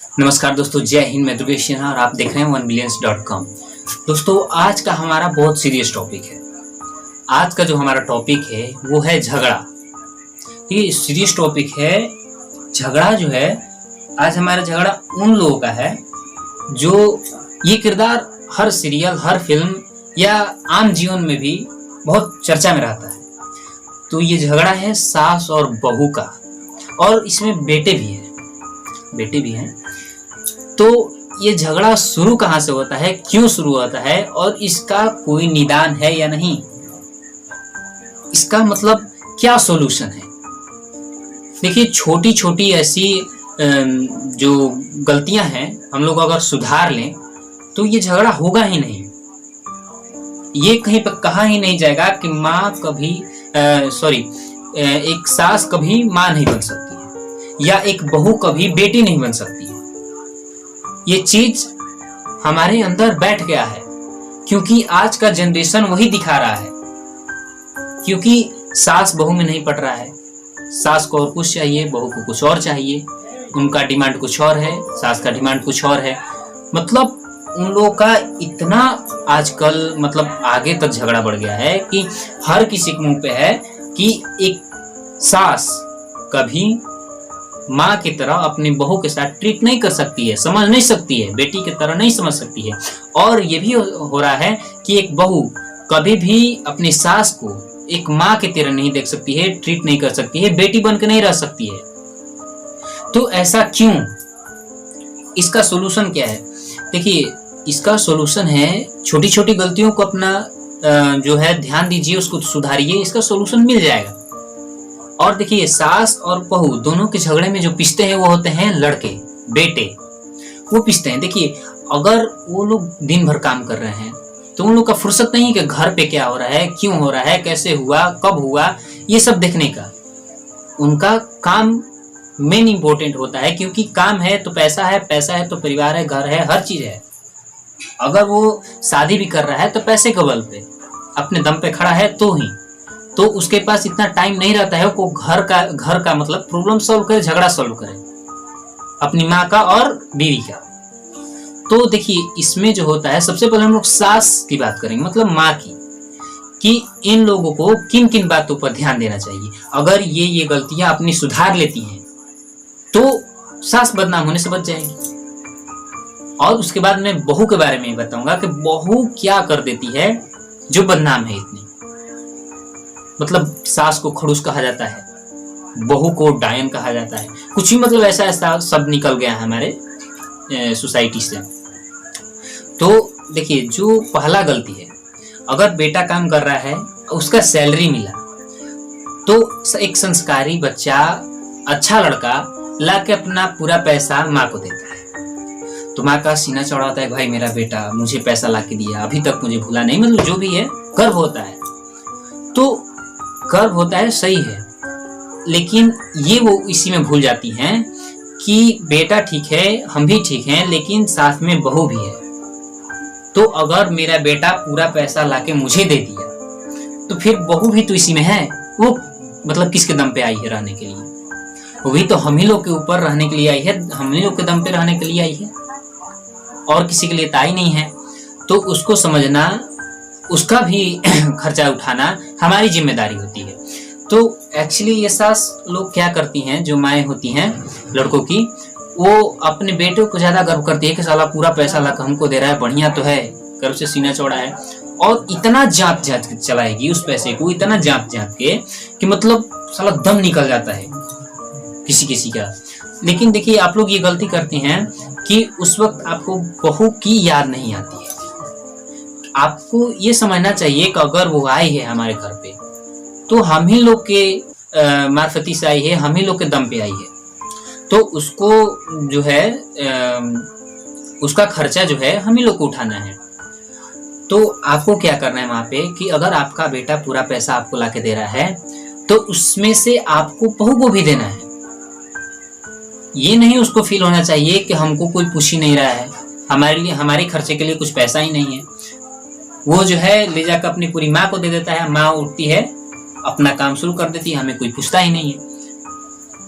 नमस्कार दोस्तों, जय हिंद। मैं दुर्गेश सिन्हा और आप देख रहे हैं OneBillions.com। दोस्तों, आज का हमारा बहुत सीरियस टॉपिक है। आज का जो हमारा टॉपिक है वो है झगड़ा। ये सीरियस टॉपिक है। झगड़ा जो है, आज हमारा झगड़ा उन लोगों का है जो ये किरदार हर सीरियल, हर फिल्म या आम जीवन में भी बहुत चर्चा में रहता है। तो ये झगड़ा है सास और बहू का, और इसमें बेटे भी हैं। तो ये झगड़ा शुरू कहाँ से होता है, क्यों शुरू होता है, और इसका कोई निदान है या नहीं, इसका मतलब क्या सॉल्यूशन है। देखिए, छोटी छोटी ऐसी जो गलतियां हैं, हम लोग अगर सुधार लें तो ये झगड़ा होगा ही नहीं। ये कहीं पर कहा ही नहीं जाएगा कि एक सास कभी माँ नहीं बन सकती है या एक बहू कभी बेटी नहीं बन सकती है। ये चीज हमारे अंदर बैठ गया है, क्योंकि आज का जनरेशन वही दिखा रहा है। क्योंकि सास बहू में नहीं पट रहा है। सास को और कुछ चाहिए, बहू को कुछ और चाहिए। उनका डिमांड कुछ और है, सास का डिमांड कुछ और है। मतलब उन लोगों का इतना आजकल आगे तक झगड़ा बढ़ गया है कि हर किसी के मुंह पे है कि एक सास कभी माँ की तरह अपनी बहू के साथ ट्रीट नहीं कर सकती है, समझ नहीं सकती है, बेटी की तरह नहीं समझ सकती है। और ये भी हो रहा है कि एक बहू कभी भी अपनी सास को एक माँ की तरह नहीं देख सकती है, ट्रीट नहीं कर सकती है, बेटी बन के नहीं रह सकती है। तो ऐसा क्यों? इसका सोल्यूशन क्या है? देखिए, इसका सोल्यूशन है छोटी छोटी गलतियों को अपना जो है ध्यान दीजिए, उसको सुधारिए, इसका सोल्यूशन मिल जाएगा। और देखिए, सास और बहू दोनों के झगड़े में जो पिसते हैं वो होते हैं लड़के, बेटे, वो पिसते हैं। देखिए, अगर वो लोग दिन भर काम कर रहे हैं तो उन लोग का फुर्सत नहीं कि घर पे क्या हो रहा है, क्यों हो रहा है, कैसे हुआ, कब हुआ, ये सब देखने का। उनका काम मेन इंपॉर्टेंट होता है, क्योंकि काम है तो पैसा है, पैसा है तो परिवार है, घर है, हर चीज है। अगर वो शादी भी कर रहा है तो पैसे के बल पे अपने दम पे खड़ा है तो उसके पास इतना टाइम नहीं रहता है वो घर का मतलब प्रॉब्लम सॉल्व करे, झगड़ा सॉल्व करे अपनी माँ का और बीवी का। तो देखिए, इसमें जो होता है, सबसे पहले हम लोग सास की बात करेंगे, मतलब माँ की, कि इन लोगों को किन किन बातों पर ध्यान देना चाहिए। अगर ये गलतियां अपनी सुधार लेती हैं तो सास बदनाम होने से बच जाएगी। और उसके बाद मैं बहू के बारे में बताऊंगा कि बहू क्या कर देती है जो बदनाम है इतनी। मतलब सास को खड़ूस कहा जाता है, बहू को डायन कहा जाता है, कुछ भी ऐसा सब निकल गया है हमारे सोसाइटी से। तो देखिए, जो पहला गलती है, अगर बेटा काम कर रहा है, उसका सैलरी मिला, तो एक संस्कारी बच्चा, अच्छा लड़का ला के अपना पूरा पैसा माँ को देता है। तो माँ का सीना चौड़ा होता है, भाई मेरा बेटा मुझे पैसा ला के दिया, अभी तक मुझे भूला नहीं, जो भी है गर्व होता है। तो गर्व होता है, सही है, लेकिन ये वो इसी में भूल जाती हैं कि बेटा ठीक है, हम भी ठीक हैं, लेकिन साथ में बहू भी है। तो अगर मेरा बेटा पूरा पैसा लाके मुझे दे दिया तो फिर बहू भी तो इसी में है। वो किसके दम पे आई है रहने के लिए? वो भी तो हम ही लोग के ऊपर रहने के लिए आई है, हम ही लोग के दम पे रहने के लिए आई है, और किसी के लिए तो आई नहीं है। तो उसको समझना, उसका भी खर्चा उठाना हमारी जिम्मेदारी होती है। तो एक्चुअली ये सास लोग क्या करती हैं, जो माएँ होती हैं लड़कों की, वो अपने बेटे को ज्यादा गर्व करती है कि साला पूरा पैसा ला हमको दे रहा है, बढ़िया तो है, गर्व से सीना चौड़ा है, और इतना जांच के चलाएगी उस पैसे को, इतना जांच के कि साला दम निकल जाता है किसी का। लेकिन देखिए, आप लोग ये गलती करती हैं कि उस वक्त आपको बहू की याद नहीं आती है। आपको ये समझना चाहिए कि अगर वो आई है हमारे घर पे तो हम ही लोग के मार्फती से आई है, हम ही लोग के दम पे आई है। तो उसको जो है उसका खर्चा जो है हम ही लोग को उठाना है। तो आपको क्या करना है वहां पे कि अगर आपका बेटा पूरा पैसा आपको लाके दे रहा है तो उसमें से आपको बहू को भी देना है। ये नहीं उसको फील होना चाहिए कि हमको कोई पूछ ही नहीं रहा है, हमारे लिए, हमारे खर्चे के लिए कुछ पैसा ही नहीं है। वो जो है ले जाकर अपनी पूरी माँ को दे देता है, माँ उठती है अपना काम शुरू कर देती है, हमें कोई पूछता ही नहीं है।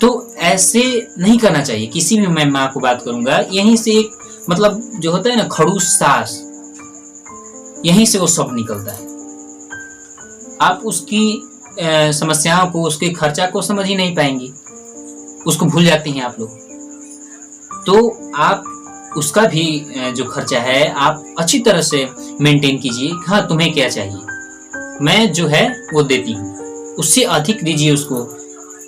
तो ऐसे नहीं करना चाहिए किसी भी। मैं माँ को बात करूंगा, यहीं से एक मतलब जो होता है ना खड़ूस सास, यहीं से वो सब निकलता है। आप उसकी समस्याओं को, उसके खर्चा को समझ ही नहीं पाएंगी, उसको भूल जाती हैं आप लोग। तो आप उसका भी जो खर्चा है आप अच्छी तरह से मेंटेन कीजिए। हाँ, तुम्हें क्या चाहिए, मैं जो है वो देती हूँ, उससे अधिक दीजिए उसको,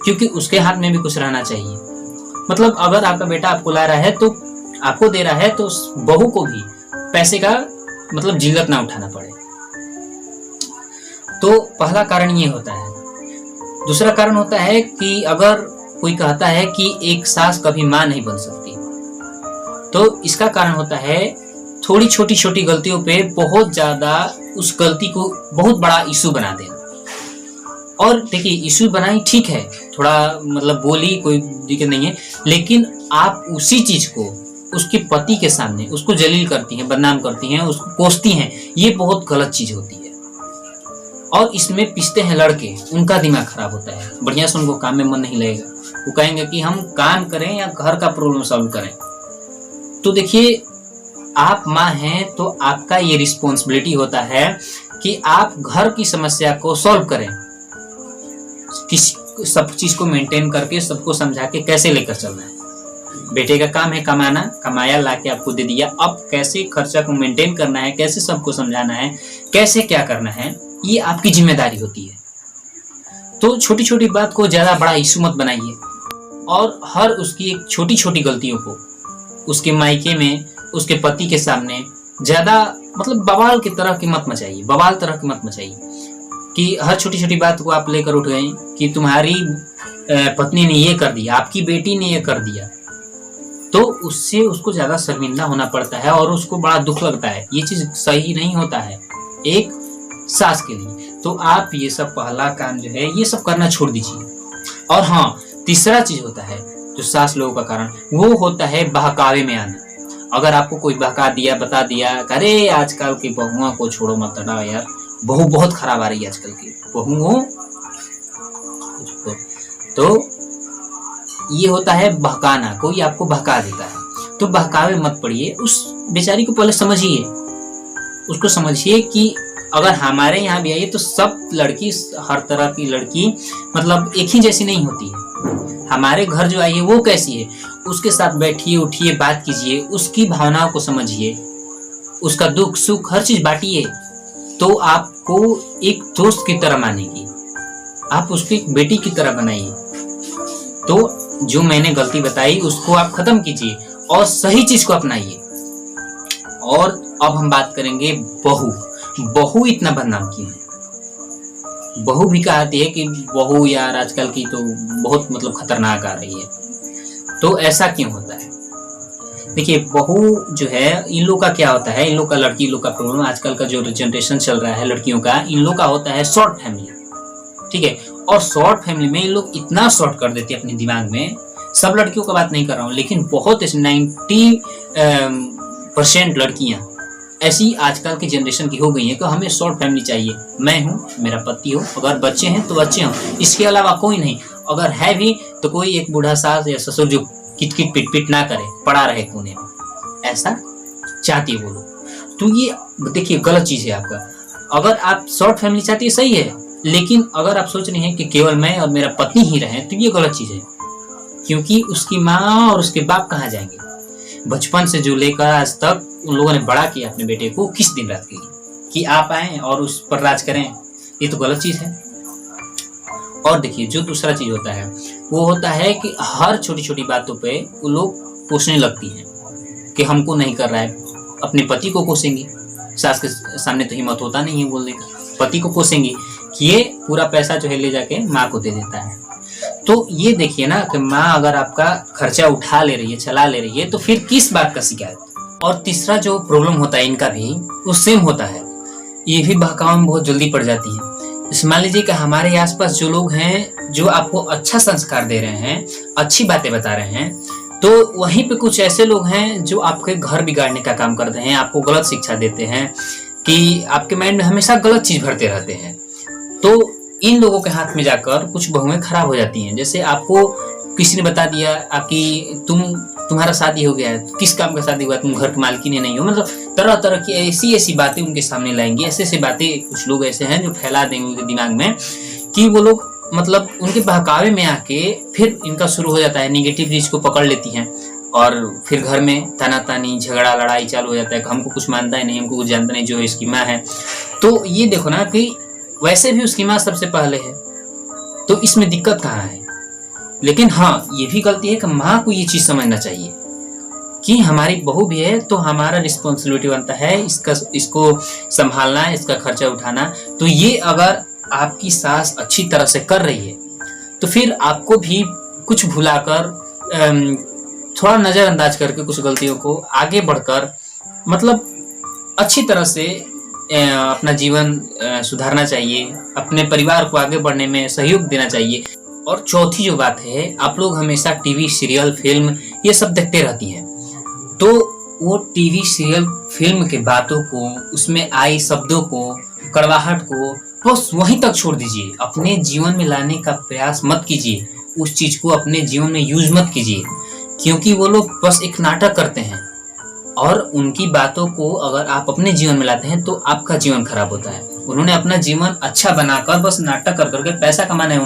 क्योंकि उसके हाथ में भी कुछ रहना चाहिए। मतलब अगर आपका बेटा आपको ला रहा है तो आपको दे रहा है, तो बहू को भी पैसे का मतलब जिल्लत ना उठाना पड़े। तो पहला कारण ये होता है। दूसरा कारण होता है कि अगर कोई कहता है कि एक सास कभी मां नहीं बन सकती, तो इसका कारण होता है थोड़ी छोटी छोटी गलतियों पे बहुत ज्यादा उस गलती को बहुत बड़ा इशू बना देना। और देखिए, इशू बनाई ठीक है, थोड़ा मतलब बोली, कोई दिक्कत नहीं है, लेकिन आप उसी चीज को उसके पति के सामने उसको जलील करती हैं, बदनाम करती हैं, उसको कोसती हैं, ये बहुत गलत चीज होती है। और इसमें पिसते हैं लड़के, उनका दिमाग खराब होता है, बढ़िया से उनको काम में मन नहीं लगेगा, वो कहेंगे कि हम काम करें या घर का प्रॉब्लम सॉल्व करें। तो देखिए, आप माँ हैं तो आपका ये रिस्पॉन्सिबिलिटी होता है कि आप घर की समस्या को सॉल्व करें, किस सब चीज को मेंटेन करके सबको समझा के कैसे लेकर चलना है। बेटे का काम है कमाना, कमाया लाके आपको दे दिया, अब कैसे खर्चा को मेंटेन करना है, कैसे सबको समझाना है, कैसे क्या करना है, ये आपकी जिम्मेदारी होती है। तो छोटी छोटी बात को ज्यादा बड़ा इशू मत बनाइए, और हर उसकी एक छोटी छोटी गलतियों को उसके मायके में, उसके पति के सामने ज्यादा मतलब बवाल की तरह की मत मचाइए, बवाल तरह की मत मचाइए कि हर छोटी छोटी बात को आप लेकर उठ गए कि तुम्हारी पत्नी ने ये कर दिया, आपकी बेटी ने ये कर दिया। तो उससे उसको ज्यादा शर्मिंदा होना पड़ता है और उसको बड़ा दुख लगता है। ये चीज सही नहीं होता है एक सास के लिए। तो आप ये सब पहला काम जो है ये सब करना छोड़ दीजिए। और हाँ, तीसरा चीज होता है जो सास लोगों का कारण, वो होता है बहकावे में आना। अगर आपको कोई बहका दिया, बता दिया, अरे आजकल की बहुओं को छोड़ो मत हटाओ यार, बहू बहुत खराब आ रही है आजकल की बहुओं, तो ये होता है बहकाना, कोई आपको बहका देता है। तो बहकावे मत पड़िए, उस बेचारी को पहले समझिए, उसको समझिए कि अगर हमारे यहाँ भी आइए तो सब लड़की, हर तरह की लड़की मतलब एक ही जैसी नहीं होती है। हमारे घर जो आई है वो कैसी है, उसके साथ बैठिए, उठिए, बात कीजिए, उसकी भावनाओं को समझिए, उसका दुख सुख हर चीज बांटिए। तो आपको एक दोस्त की तरह मानेगी, आप उसको एक बेटी की तरह बनाइए। तो जो मैंने गलती बताई उसको आप खत्म कीजिए और सही चीज को अपनाइए। और अब हम बात करेंगे बहू। बहू इतना बदनाम क्यों है? बहू भी कहती है कि बहू यार आजकल की तो बहुत मतलब खतरनाक आ रही है। तो ऐसा क्यों होता है? देखिए, बहू जो है, इन लोग का क्या होता है, इन लोग का लड़की लोग का प्रॉब्लम, आजकल का जो जनरेशन चल रहा है लड़कियों का, इन लोग का होता है शॉर्ट फैमिली। ठीक है, और शॉर्ट फैमिली में इन लोग इतना शॉर्ट कर देते हैं अपने दिमाग में। सब लड़कियों का बात नहीं कर रहा हूँ, लेकिन बहुत 90% लड़कियां ऐसी आजकल की जनरेशन की हो गई है कि हमें शॉर्ट फैमिली चाहिए, मैं हूँ, मेरा पति हो, अगर बच्चे हैं तो बच्चे हों, इसके अलावा कोई नहीं। अगर है भी तो कोई एक बूढ़ा सास या ससुर जो किट किट पिट पिट ना करे, पड़ा रहे कोने में, ऐसा चाहती है वो लोग। तो ये देखिए गलत चीज है आपका। अगर आप शॉर्ट फैमिली चाहती है सही है, लेकिन अगर आप सोच रहे हैं कि केवल मैं और मेरा पत्नी ही रहे, तो ये गलत चीज है। क्योंकि उसकी माँ और उसके बाप कहाँ जाएंगे? बचपन से जो लेकर आज तक उन लोगों ने बड़ा किया अपने बेटे को, किस दिन रात के लिए कि आप आए और उस पर राज करें, ये तो गलत चीज है। और देखिए, जो दूसरा चीज होता है वो होता है कि हर छोटी छोटी बातों पे वो लोग कोसने लगती हैं कि हमको नहीं कर रहा है। अपने पति को कोसेंगे, सास के सामने तो हिम्मत होता नहीं है बोलने का, पति को कोसेंगे कि ये पूरा पैसा जो है ले जाके माँ को दे देता है। तो ये देखिए ना कि माँ अगर आपका खर्चा उठा ले रही है, चला ले रही है, तो फिर किस बात का शिकायत? और तीसरा जो प्रॉब्लम होता है इनका भी, वो सेम होता है, ये भी बहकाव में बहुत जल्दी पड़ जाती है। मान लीजिए कि हमारे आसपास जो लोग हैं जो आपको अच्छा संस्कार दे रहे हैं, अच्छी बातें बता रहे हैं, तो वहीं पे कुछ ऐसे लोग हैं जो आपके घर बिगाड़ने का काम करते हैं, आपको गलत शिक्षा देते हैं कि आपके माइंड में हमेशा गलत चीज भरते रहते हैं। तो इन लोगों के हाथ में जाकर कुछ बहुएं खराब हो जाती हैं। जैसे आपको किसी ने बता दिया कि तुम्हारा शादी हो गया है, किस काम का शादी हुआ, तुम घर की मालकिन नहीं हो, मतलब तरह तरह की ऐसी ऐसी बातें उनके सामने लाएंगी। ऐसे ऐसे बातें कुछ लोग ऐसे हैं जो फैला देंगे उनके दिमाग में कि वो लोग मतलब उनके बहकावे में आके फिर इनका शुरू हो जाता है, निगेटिव चीज को पकड़ लेती हैं और फिर घर में तानातानी झगड़ा लड़ाई चालू हो जाता है। हमको कुछ मानता ही नहीं, हमको कुछ जानता नहीं, जो इसकी माँ है। तो ये देखो ना कि वैसे भी उसकी माँ सबसे पहले है, तो इसमें दिक्कत कहाँ है। लेकिन हाँ, ये भी गलती है कि माँ को ये चीज समझना चाहिए कि हमारी बहू भी है तो हमारा रिस्पॉन्सिबिलिटी बनता है इसको संभालना, इसका खर्चा उठाना। तो ये अगर आपकी सास अच्छी तरह से कर रही है तो फिर आपको भी कुछ भुलाकर थोड़ा नजरअंदाज करके कुछ गलतियों को आगे बढ़कर मतलब अच्छी तरह से अपना जीवन सुधारना चाहिए, अपने परिवार को आगे बढ़ने में सहयोग देना चाहिए। और चौथी जो बात है, आप लोग हमेशा टीवी सीरियल फिल्म ये सब देखते रहती हैं, तो वो टीवी सीरियल फिल्म के बातों को, उसमें आई शब्दों को, कड़वाहट को बस वहीं तक छोड़ दीजिए। अपने जीवन में लाने का प्रयास मत कीजिए, उस चीज को अपने जीवन में यूज मत कीजिए, क्योंकि वो लोग बस एक नाटक करते हैं और उनकी बातों को अगर आप अपने जीवन में लाते हैं तो आपका जीवन खराब होता है। उन्होंने अपना जीवन अच्छा बनाकर बस नाटक कर करके पैसा कमाना है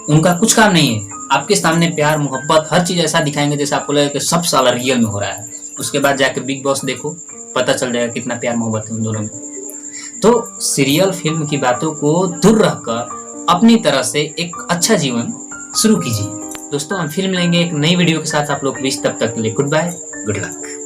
उनका कुछ काम नहीं है। आपके सामने प्यार मोहब्बत हर चीज ऐसा दिखाएंगे जैसे आपको लगेगा कि सब साला रियल में हो रहा है। उसके बाद जाके बिग बॉस देखो, पता चल जाएगा कितना प्यार मोहब्बत है उन दोनों में। तो सीरियल फिल्म की बातों को दूर रखकर अपनी तरह से एक अच्छा जीवन शुरू कीजिए। दोस्तों, हम फिल्म लेंगे एक नई वीडियो के साथ आप लोग बीच, तब तक के लिए गुड बाय, गुड लक।